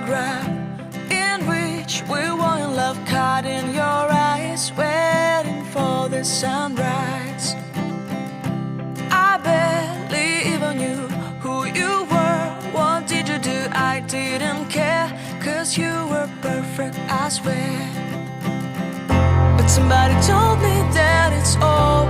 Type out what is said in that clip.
photograph in which we were in love, caught in your eyes, waiting for the sunrise. I barely even knew who you were. What did you do? I didn't care, 'cause you were perfect, I swear. But somebody told me that it's all